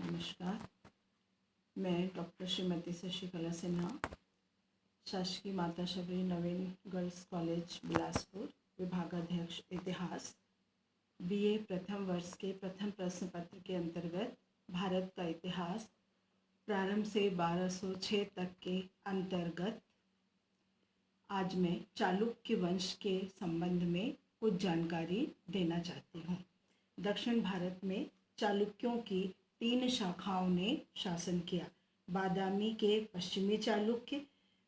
नमस्कार। मैं डॉक्टर श्रीमती शशिकला सिन्हा, शासकीय माता शबरी नवीन गर्ल्स कॉलेज बिलासपुर, विभागाध्यक्ष इतिहास, बीए प्रथम वर्ष के प्रथम प्रश्न पत्र के अंतर्गत भारत का इतिहास प्रारंभ से 1206 तक के अंतर्गत आज मैं चालुक्य वंश के संबंध में कुछ जानकारी देना चाहती हूँ। दक्षिण भारत में चालुक्यों की 3 शाखाओं ने शासन किया। बादामी के पश्चिमी चालुक्य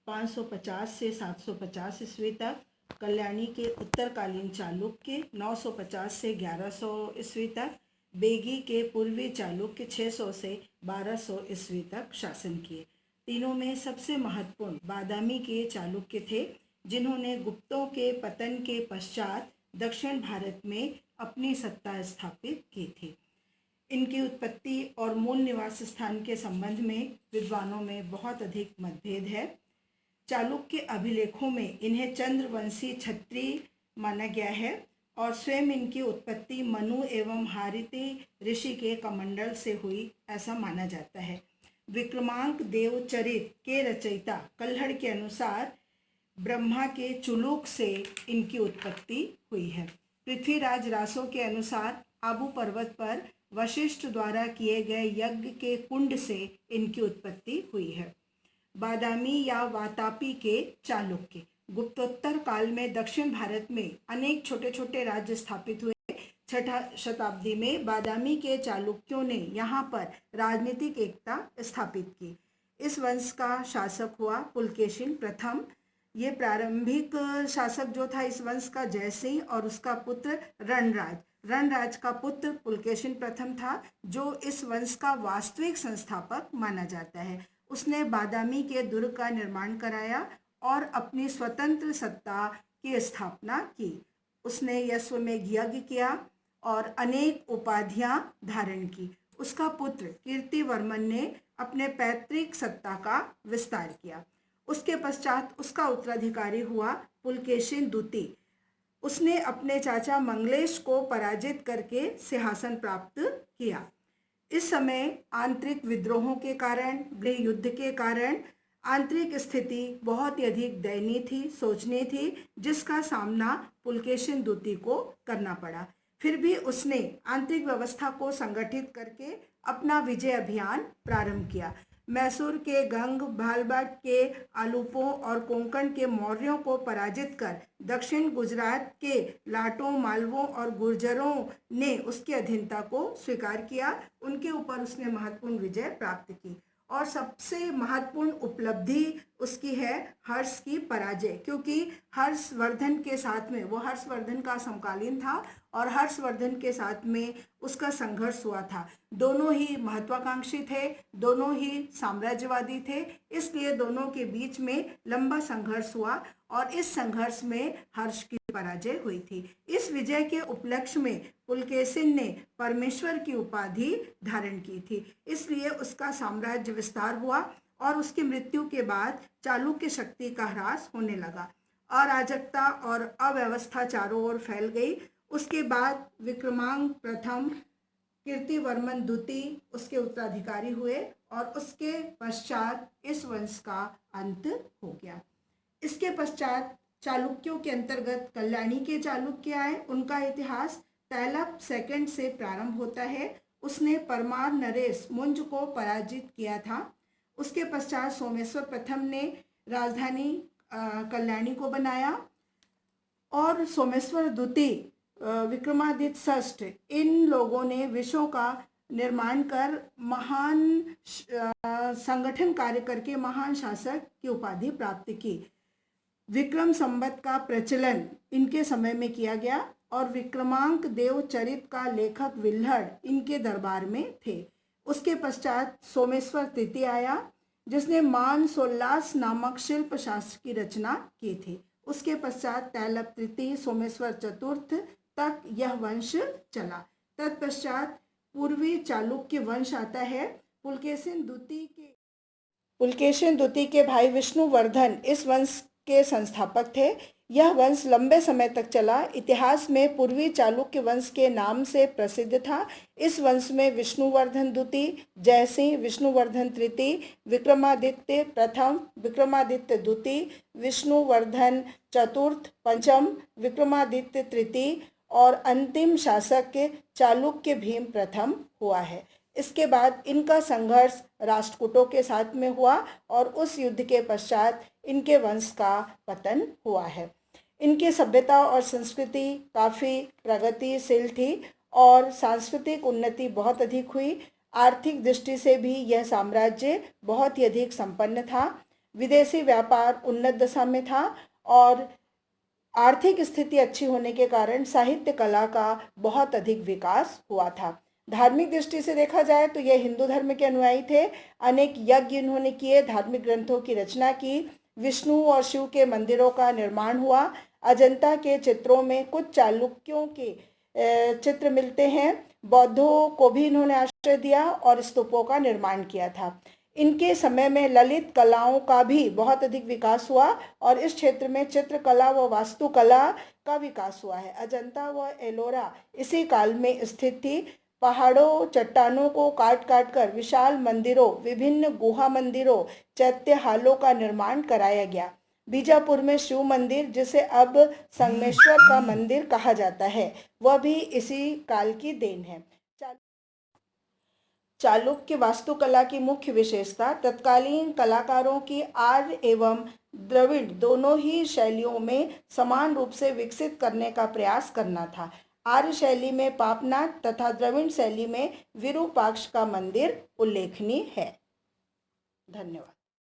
550 से 750 ईस्वी तक, कल्याणी के उत्तरकालीन चालुक्य 950 से 1100 ईस्वी तक, बेगी के पूर्वी चालुक्य 600 से 1200 ईस्वी तक शासन किए। तीनों में सबसे महत्वपूर्ण बादामी के चालुक्य थे, जिन्होंने गुप्तों के पतन के पश्चात दक्षिण भारत में अपनी सत्ता स्थापित की थी। इनकी उत्पत्ति और मूल निवास स्थान के संबंध में विद्वानों में बहुत अधिक मतभेद है। चालुक्य अभिलेखों में इन्हें चंद्रवंशी क्षत्रिय माना गया है और स्वयं इनकी उत्पत्ति मनु एवं हारिति ऋषि के कमंडल से हुई, ऐसा माना जाता है। विक्रमांक देवचरित के रचयिता कल्हड़ के अनुसार ब्रह्मा के चुलूक से इनकी उत्पत्ति हुई है। पृथ्वीराज रासो के अनुसार आबू पर्वत पर वशिष्ठ द्वारा किए गए यज्ञ के कुंड से इनकी उत्पत्ति हुई है। बादामी या वातापी के चालुक्य गुप्तोत्तर काल में दक्षिण भारत में अनेक छोटे छोटे राज्य स्थापित हुए। 6ठी शताब्दी में बादामी के चालुक्यों ने यहाँ पर राजनीतिक एकता स्थापित की। इस वंश का शासक हुआ पुलकेशिन प्रथम। ये प्रारंभिक शासक जो था इस वंश का जयसिंह और उसका पुत्र रणराज। रणराज का पुत्र पुलकेशिन प्रथम था, जो इस वंश का वास्तविक संस्थापक माना जाता है। उसने बादामी के दुर्ग का निर्माण कराया और अपनी स्वतंत्र सत्ता की स्थापना की। उसने यश्वमेघ यज्ञ किया और अनेक उपाधियां धारण की। उसका पुत्र कीर्तिवर्मन ने अपने पैतृक सत्ता का विस्तार किया। उसके पश्चात उसका उत्तराधिकारी हुआ पुलकेशिन द्वितीय। उसने अपने चाचा मंगलेश को पराजित करके सिंहासन प्राप्त किया। इस समय आंतरिक विद्रोहों के कारण, गृह युद्ध के कारण आंतरिक स्थिति बहुत ही अधिक दयनीय थी, शोचनीय थी, जिसका सामना पुलकेशिन द्वितीय को करना पड़ा। फिर भी उसने आंतरिक व्यवस्था को संगठित करके अपना विजय अभियान प्रारंभ किया। मैसूर के गंग, भालबाट के आलूपों और कोंकण के मौर्यों को पराजित कर दक्षिण गुजरात के लाटों, मालवों और गुर्जरों ने उसकी अधीनता को स्वीकार किया। उनके ऊपर उसने महत्वपूर्ण विजय प्राप्त की और सबसे महत्वपूर्ण उपलब्धि उसकी है हर्ष की पराजय, क्योंकि हर्षवर्धन के साथ में, वो हर्षवर्धन का समकालीन था और हर्षवर्धन के साथ में उसका संघर्ष हुआ था। दोनों ही महत्वाकांक्षी थे, दोनों ही साम्राज्यवादी थे, इसलिए दोनों के बीच में लंबा संघर्ष हुआ और इस संघर्ष में हर्ष की पराजय हुई थी। इस विजय के उपलक्ष्य में पुलकेशिन ने परमेश्वर की उपाधि धारण की थी, इसलिए उसका साम्राज्य विस्तार हुआ और उसकी मृत्यु के बाद चालुक्य शक्ति का ह्रास होने लगा। अराजकता और अव्यवस्था चारों ओर फैल गई। उसके बाद विक्रमांक प्रथम, कीर्तिवर्मन द्वितीय उसके उत्तराधिकारी हुए और उसके पश्चात इस वंश का अंत हो गया। इसके पश्चात चालुक्यों के अंतर्गत कल्याणी के चालुक्य आए। उनका इतिहास तैलप सेकंड से प्रारंभ होता है। उसने परमार नरेश मुंज को पराजित किया था। उसके पश्चात सोमेश्वर प्रथम ने राजधानी कल्याणी को बनाया और सोमेश्वर द्वितीय, विक्रमादित्य षष्ठ, इन लोगों ने विषयों का निर्माण कर महान संगठन कार्य करके महान शासक की उपाधि प्राप्त की। विक्रम संवत का प्रचलन इनके समय में किया गया और विक्रमांक देवचरित का लेखक विल्हड़ इनके दरबार में थे। उसके पश्चात सोमेश्वर तृतीय आया, जिसने मान सोल्लास नामक शिल्प शास्त्र की रचना की थी। उसके पश्चात तैलप तृतीय, सोमेश्वर चतुर्थ तक यह वंश चला। तत्पश्चात पूर्वी चालुक्य वंश आता है। पुलकेशिन द्वितीय के भाई विष्णुवर्धन इस वंश के संस्थापक थे। यह वंश लंबे समय तक चला। इतिहास में पूर्वी चालुक्य वंश के नाम से प्रसिद्ध था। इस वंश में विष्णुवर्धन द्वितीय, जयसिंह, विष्णुवर्धन तृतीय, विक्रमादित्य प्रथम, विक्रमादित्य द्वितीय, विष्णुवर्धन चतुर्थ, पंचम विक्रमादित्य तृतीय और अंतिम शासक चालुक्य भीम प्रथम हुआ है। इसके बाद इनका संघर्ष राष्ट्रकूटों के साथ में हुआ और उस युद्ध के पश्चात इनके वंश का पतन हुआ है। इनकी सभ्यता और संस्कृति काफ़ी प्रगतिशील थी और सांस्कृतिक उन्नति बहुत अधिक हुई। आर्थिक दृष्टि से भी यह साम्राज्य बहुत ही अधिक संपन्न था। विदेशी व्यापार उन्नत दशा में था और आर्थिक स्थिति अच्छी होने के कारण साहित्य कला का बहुत अधिक विकास हुआ था। धार्मिक दृष्टि से देखा जाए तो यह हिंदू धर्म के अनुयायी थे। अनेक यज्ञ इन्होंने किए, धार्मिक ग्रंथों की रचना की, विष्णु और शिव के मंदिरों का निर्माण हुआ। अजंता के चित्रों में कुछ चालुक्यों के चित्र मिलते हैं। बौद्धों को भी इन्होंने आश्रय दिया और स्तूपों का निर्माण किया था। इनके समय में ललित कलाओं का भी बहुत अधिक विकास हुआ और इस क्षेत्र में चित्रकला व वास्तुकला का विकास हुआ है। अजंता व एलोरा इसी काल में स्थित थी। पहाड़ों चट्टानों को काट काट कर विशाल मंदिरों, विभिन्न गुहा मंदिरों, चैत्य हालों का निर्माण कराया गया। बीजापुर में शिव मंदिर, जिसे अब संगमेश्वर का मंदिर कहा जाता है, वह भी इसी काल की देन है। चालुक्य वास्तुकला की मुख्य विशेषता तत्कालीन कलाकारों की आर्य एवं द्रविड़ दोनों ही शैलियों में समान रूप से विकसित करने का प्रयास करना था। आर्य शैली में पापनाथ तथा द्रविड़ शैली में विरूपाक्ष का मंदिर उल्लेखनीय है। धन्यवाद।